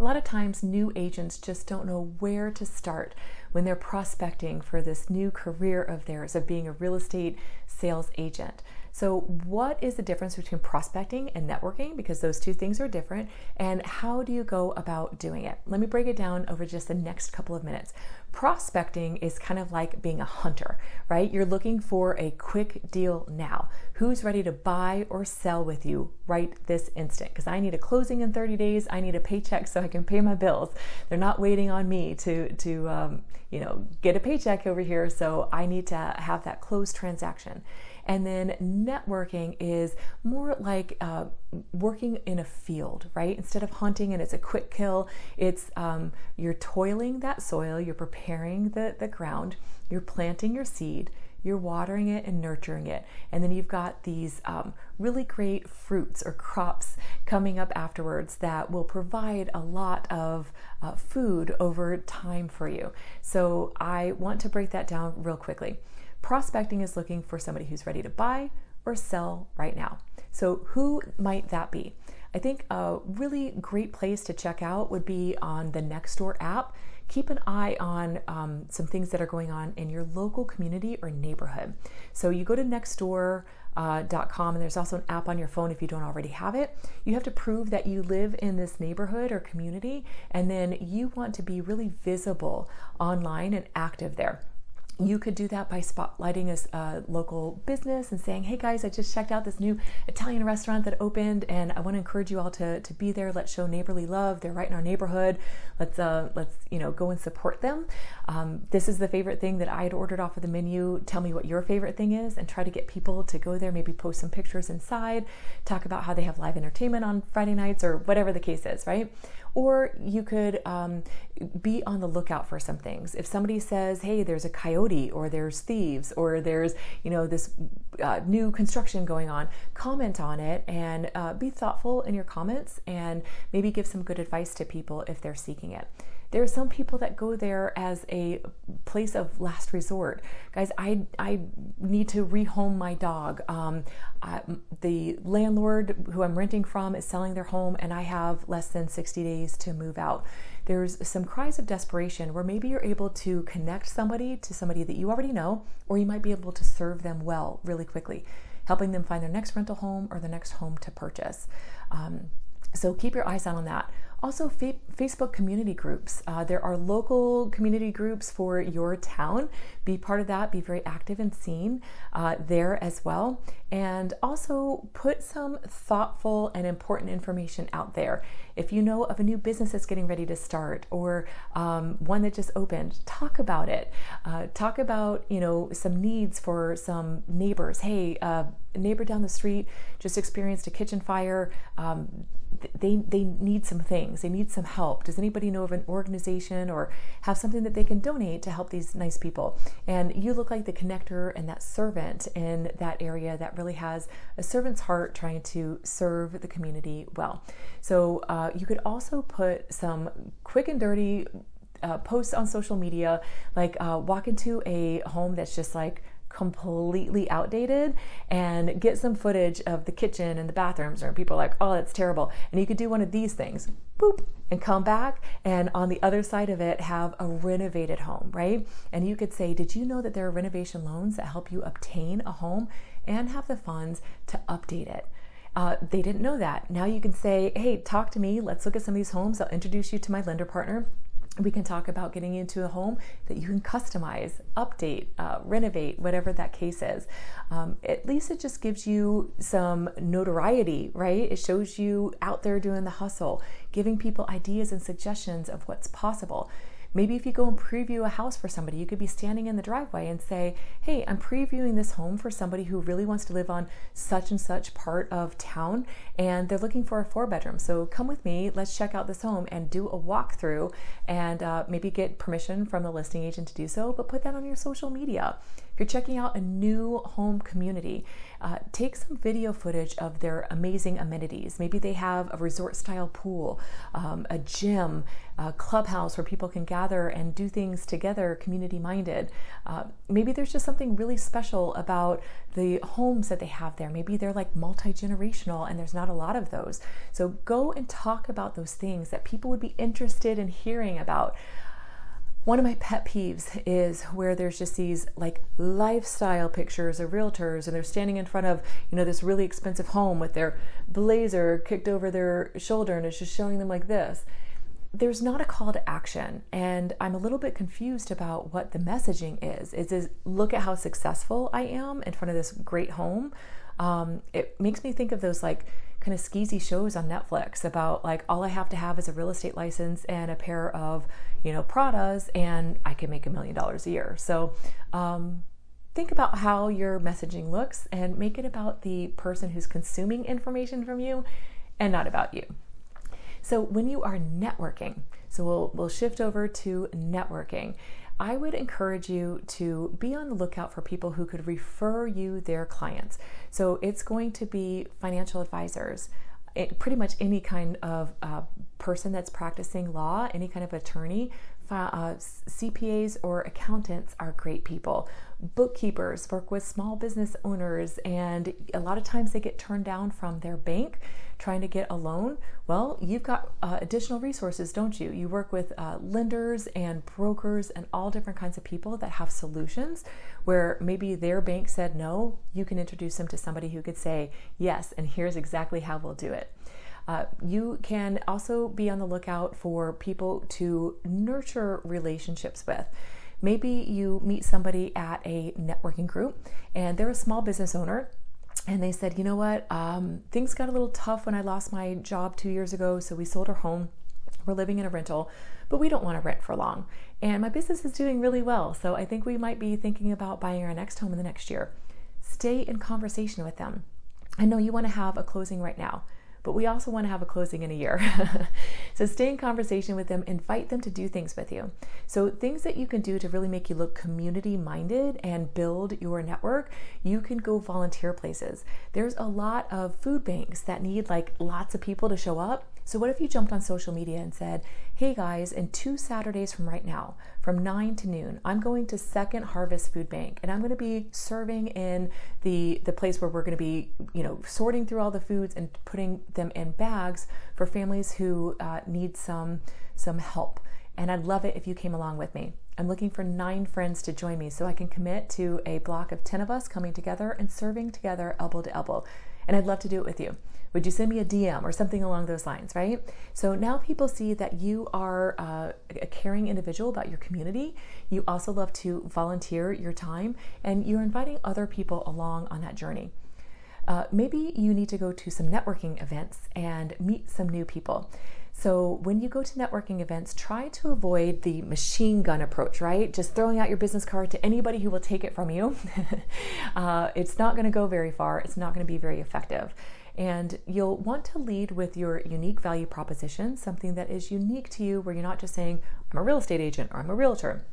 A lot of times new agents just don't know where to start when they're prospecting for this new career of theirs of being a real estate sales agent. So what is the difference between prospecting and networking? Because those two things are different. And how do you go about doing it? Let me break it down over just the next couple of minutes. Prospecting is kind of like being a hunter, right? You're looking for a quick deal now. Who's ready to buy or sell with you right this instant? Because I need a closing in 30 days. I need a paycheck so I can pay my bills. They're not waiting on me to get a paycheck over here. So I need to have that closed transaction. And then networking is more like working in a field, right? Instead of hunting and it's a quick kill, it's you're toiling that soil, you're preparing the ground, you're planting your seed, you're watering it and nurturing it. And then you've got these really great fruits or crops coming up afterwards that will provide a lot of food over time for you. So I want to break that down real quickly. Prospecting is looking for somebody who's ready to buy or sell right now. So who might that be? I think a really great place to check out would be on the Nextdoor app. Keep an eye on some things that are going on in your local community or neighborhood. So you go to Nextdoor.com, and there's also an app on your phone if you don't already have it. You have to prove that you live in this neighborhood or community, and then you want to be really visible online and active there. You could do that by spotlighting a local business and saying, hey guys, I just checked out this new Italian restaurant that opened and I want to encourage you all to be there. Let's show neighborly love. They're right in our neighborhood. Let's go and support them. This is the favorite thing that I had ordered off of the menu. Tell me what your favorite thing is and try to get people to go there, maybe post some pictures inside, talk about how they have live entertainment on Friday nights or whatever the case is, right? Or you could be on the lookout for some things. If somebody says, hey, there's a coyote or there's thieves or there's, this new construction going on, comment on it and be thoughtful in your comments and maybe give some good advice to people if they're seeking it. There are some people that go there as a place of last resort. Guys, I need to rehome my dog. The landlord who I'm renting from is selling their home and I have less than 60 days to move out. There's some cries of desperation where maybe you're able to connect somebody to somebody that you already know, or you might be able to serve them well really quickly, helping them find their next rental home or the next home to purchase. So keep your eyes on that. Also, Facebook community groups. There are local community groups for your town. Be part of that. Be very active and seen there as well. And also put some thoughtful and important information out there. If you know of a new business that's getting ready to start or one that just opened, talk about it. Talk about, some needs for some neighbors. Hey, a neighbor down the street just experienced a kitchen fire. They need some things. They need some help. Does anybody know of an organization or have something that they can donate to help these nice people? And you look like the connector and that servant in that area that really has a servant's heart trying to serve the community well. So you could also put some quick and dirty posts on social media, like walk into a home that's just like completely outdated and get some footage of the kitchen and the bathrooms, or people are like, oh, that's terrible. And you could do one of these things, boop, and come back, and on the other side of it have a renovated home, right? And you could say, did you know that there are renovation loans that help you obtain a home and have the funds to update it? They didn't know that. Now you can say, hey, talk to me. Let's look at some of these homes. I'll introduce you to my lender partner. We can talk about getting into a home that you can customize, update, renovate, whatever that case is. At least it just gives you some notoriety, right? It shows you out there doing the hustle, giving people ideas and suggestions of what's possible. Maybe if you go and preview a house for somebody, you could be standing in the driveway and say, hey, I'm previewing this home for somebody who really wants to live on such and such part of town, and they're looking for a 4-bedroom. So come with me, let's check out this home and do a walkthrough and maybe get permission from the listing agent to do so, but put that on your social media. you're checking out a new home community, take some video footage of their amazing amenities. Maybe they have a resort style pool, a gym, a clubhouse where people can gather and do things together, community minded. Maybe there's just something really special about the homes that they have there. Maybe they're like multi-generational and there's not a lot of those. So go and talk about those things that people would be interested in hearing about. One of my pet peeves is where there's just these like lifestyle pictures of realtors and they're standing in front of, this really expensive home with their blazer kicked over their shoulder and it's just showing them like this. There's not a call to action, and I'm a little bit confused about what the messaging is. Is look at how successful I am in front of this great home. It makes me think of those like kind of skeezy shows on Netflix about like all I have to have is a real estate license and a pair of Pradas and I can make $1 million a year. So think about how your messaging looks and make it about the person who's consuming information from you and not about you. So when you are networking, so we'll shift over to networking, I would encourage you to be on the lookout for people who could refer you their clients. So it's going to be financial advisors, pretty much any kind of person that's practicing law, any kind of attorney. CPAs or accountants are great people. Bookkeepers work with small business owners, and a lot of times they get turned down from their bank trying to get a loan. Well, you've got additional resources, don't you? You work with lenders and brokers and all different kinds of people that have solutions where maybe their bank said no. You can introduce them to somebody who could say yes, and here's exactly how we'll do it. You can also be on the lookout for people to nurture relationships with. Maybe you meet somebody at a networking group and they're a small business owner and they said, things got a little tough when I lost my job 2 years ago, so we sold our home. We're living in a rental, but we don't want to rent for long. And my business is doing really well, so I think we might be thinking about buying our next home in the next year. Stay in conversation with them. I know you want to have a closing right now, but we also want to have a closing in a year. So stay in conversation with them, invite them to do things with you. So things that you can do to really make you look community minded and build your network, you can go volunteer places. There's a lot of food banks that need like lots of people to show up. So what if you jumped on social media and said, hey guys, in 2 Saturdays from right now, from 9 to noon, I'm going to Second Harvest Food Bank and I'm going to be serving in the place where we're going to be, sorting through all the foods and putting them in bags for families who need some help. And I'd love it if you came along with me. I'm looking for 9 friends to join me so I can commit to a block of 10 of us coming together and serving together elbow to elbow. And I'd love to do it with you. Would you send me a DM or something along those lines, right? So now people see that you are a caring individual about your community. You also love to volunteer your time, and you're inviting other people along on that journey. Maybe you need to go to some networking events and meet some new people. So when you go to networking events, try to avoid the machine gun approach, right? Just throwing out your business card to anybody who will take it from you. It's not going to go very far. It's not going to be very effective. And you'll want to lead with your unique value proposition, something that is unique to you, where you're not just saying, I'm a real estate agent or I'm a realtor.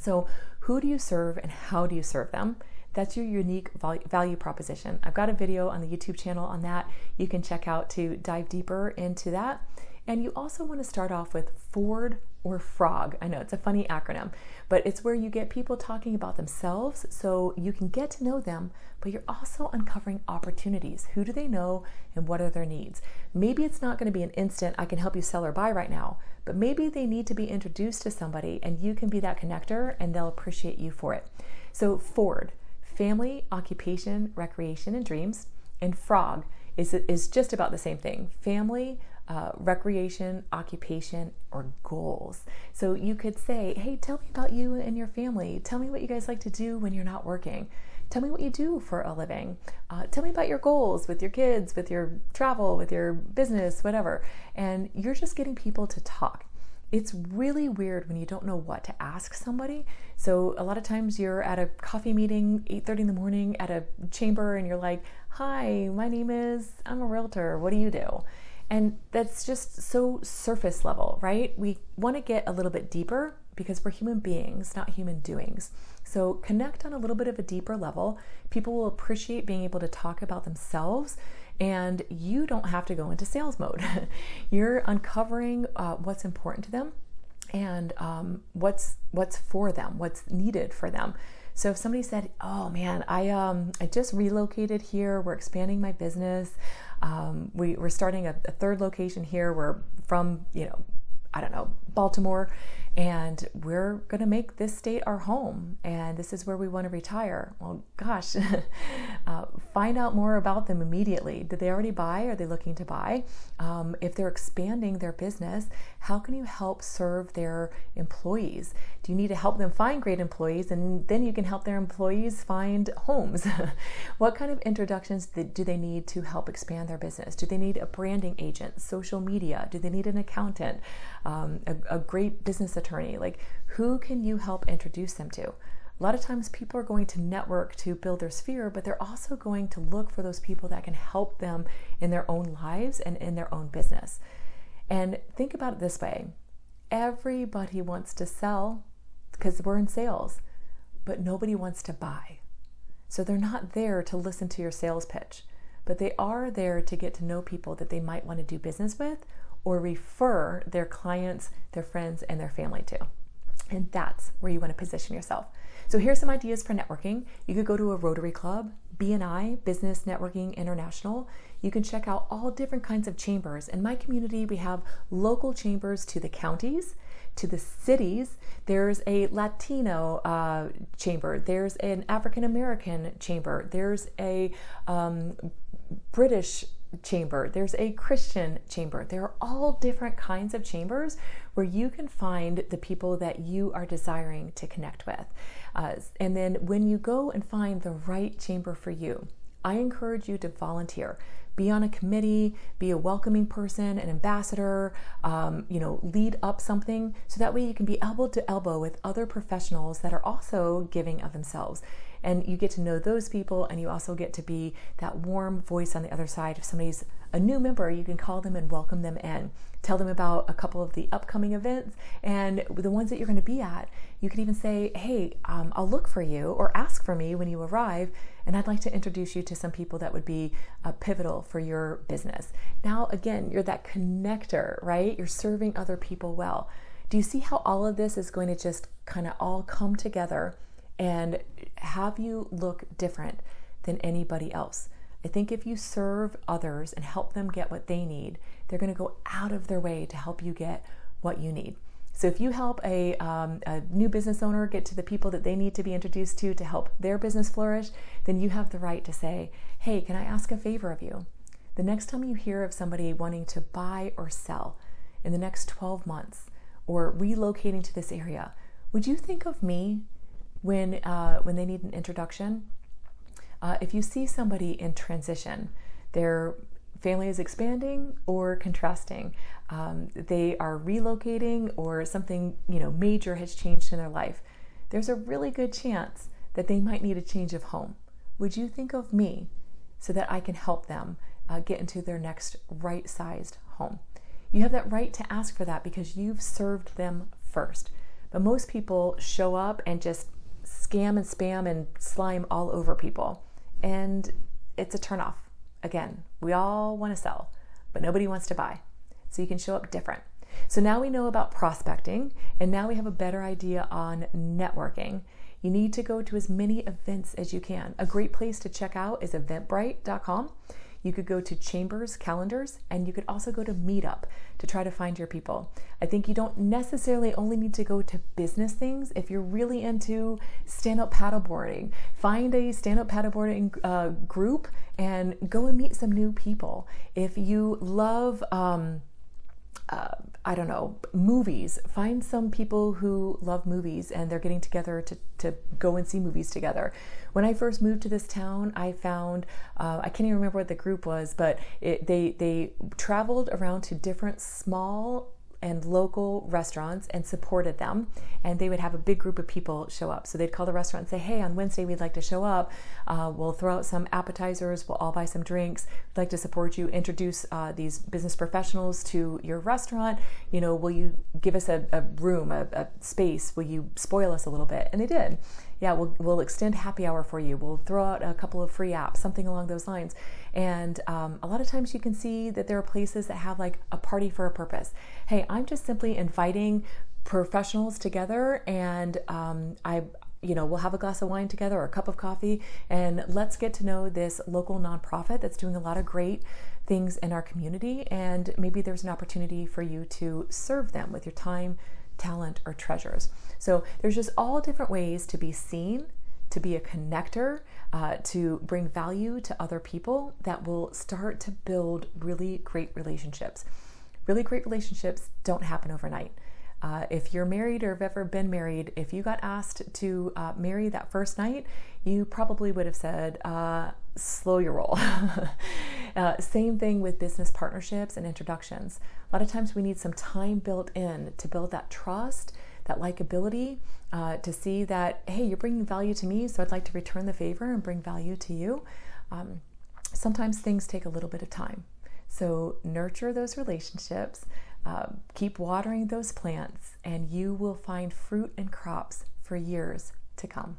So who do you serve and how do you serve them? That's your unique value proposition. I've got a video on the YouTube channel on that you can check out to dive deeper into that. And you also want to start off with Ford or Frog. I know it's a funny acronym, but it's where you get people talking about themselves so you can get to know them, but you're also uncovering opportunities. Who do they know and what are their needs? Maybe it's not going to be an instant, I can help you sell or buy right now, but maybe they need to be introduced to somebody and you can be that connector and they'll appreciate you for it. So Ford, family, occupation, recreation, and dreams, and Frog is just about the same thing. Family, recreation, occupation, or goals. So you could say, hey, tell me about you and your family. Tell me what you guys like to do when you're not working. Tell me what you do for a living. Tell me about your goals with your kids, with your travel, with your business, whatever. And you're just getting people to talk. It's really weird when you don't know what to ask somebody. So a lot of times you're at a coffee meeting, 8:30 in the morning at a chamber, and you're like, hi, my name is, I'm a realtor. What do you do? And that's just so surface level, right? We want to get a little bit deeper because we're human beings, not human doings. So connect on a little bit of a deeper level. People will appreciate being able to talk about themselves, and you don't have to go into sales mode. You're uncovering what's important to them and what's for them, what's needed for them. So if somebody said, "Oh man, I just relocated here. We're expanding my business. We're starting a third location here. We're from, I don't know, Baltimore, and we're going to make this state our home, and this is where we want to retire." Well, gosh, find out more about them immediately. Did they already buy? Are they looking to buy? If they're expanding their business, how can you help serve their employees? Do you need to help them find great employees, and then you can help their employees find homes? What kind of introductions do they need to help expand their business? Do they need a branding agent, social media? Do they need an accountant, a great business attorney? Like, who can you help introduce them to? A lot of times people are going to network to build their sphere, but they're also going to look for those people that can help them in their own lives and in their own business. And think about it this way. Everybody wants to sell because we're in sales, but nobody wants to buy. So they're not there to listen to your sales pitch, but they are there to get to know people that they might want to do business with or refer their clients, their friends, and their family to. And that's where you want to position yourself. So here's some ideas for networking. You could go to a Rotary Club, BNI, Business Networking International. You can check out all different kinds of chambers. In my community, we have local chambers to the counties, to the cities. There's a Latino chamber. There's an African American chamber. There's a British chamber. There's a Christian chamber. There are all different kinds of chambers where you can find the people that you are desiring to connect with. And then when you go and find the right chamber for you, I encourage you to volunteer. Be on a committee, be a welcoming person, an ambassador, lead up something, so that way you can be elbow to elbow with other professionals that are also giving of themselves. And you get to know those people, and you also get to be that warm voice on the other side. If somebody's a new member, you can call them and welcome them in. Tell them about a couple of the upcoming events and the ones that you're going to be at. You can even say, "Hey, I'll look for you," or ask for me when you arrive, and I'd like to introduce you to some people that would be pivotal for your business. Now, again, you're that connector, right? You're serving other people well. Do you see how all of this is going to just kind of all come together and have you look different than anybody else? I think if you serve others and help them get what they need, they're going to go out of their way to help you get what you need. So if you help a new business owner get to the people that they need to be introduced to help their business flourish, then you have the right to say, "Hey, can I ask a favor of you? The next time you hear of somebody wanting to buy or sell in the next 12 months or relocating to this area, would you think of me when they need an introduction?" If you see somebody in transition, their family is expanding or contrasting, they are relocating or something major has changed in their life, there's a really good chance that they might need a change of home. Would you think of me so that I can help them get into their next right-sized home? You have that right to ask for that because you've served them first. But most people show up and just scam and spam and slime all over people. And it's a turnoff. Again, we all want to sell, but nobody wants to buy. So you can show up different. So now we know about prospecting, and now we have a better idea on networking. You need to go to as many events as you can. A great place to check out is eventbrite.com. You could go to Chambers calendars, and you could also go to Meetup to try to find your people. I think you don't necessarily only need to go to business things. If you're really into stand-up paddleboarding, find a stand-up paddleboarding group and go and meet some new people. If you love movies, find some people who love movies and they're getting together to go and see movies together. When I first moved to this town, I found, I can't even remember what the group was, but they traveled around to different small and local restaurants and supported them. And they would have a big group of people show up. So they'd call the restaurant and say, hey, on Wednesday, we'd like to show up. We'll throw out some appetizers. We'll all buy some drinks. We'd like to support you, introduce these business professionals to your restaurant. Will you give us a room, a space? Will you spoil us a little bit? And they did. Yeah, we'll extend happy hour for you. We'll throw out a couple of free apps, something along those lines. And a lot of times you can see that there are places that have like a party for a purpose. Hey, I'm just simply inviting professionals together, and we'll have a glass of wine together or a cup of coffee, and let's get to know this local nonprofit that's doing a lot of great things in our community. And maybe there's an opportunity for you to serve them with your time, talent, or treasures. So there's just all different ways to be seen, to be a connector, to bring value to other people that will start to build really great relationships. Really great relationships don't happen overnight. If you're married or have ever been married, if you got asked to marry that first night, you probably would have said, slow your roll. Same thing with business partnerships and introductions. A lot of times we need some time built in to build that trust, that likability, to see that, hey, you're bringing value to me, so I'd like to return the favor and bring value to you. Sometimes things take a little bit of time. So nurture those relationships, keep watering those plants, and you will find fruit and crops for years to come.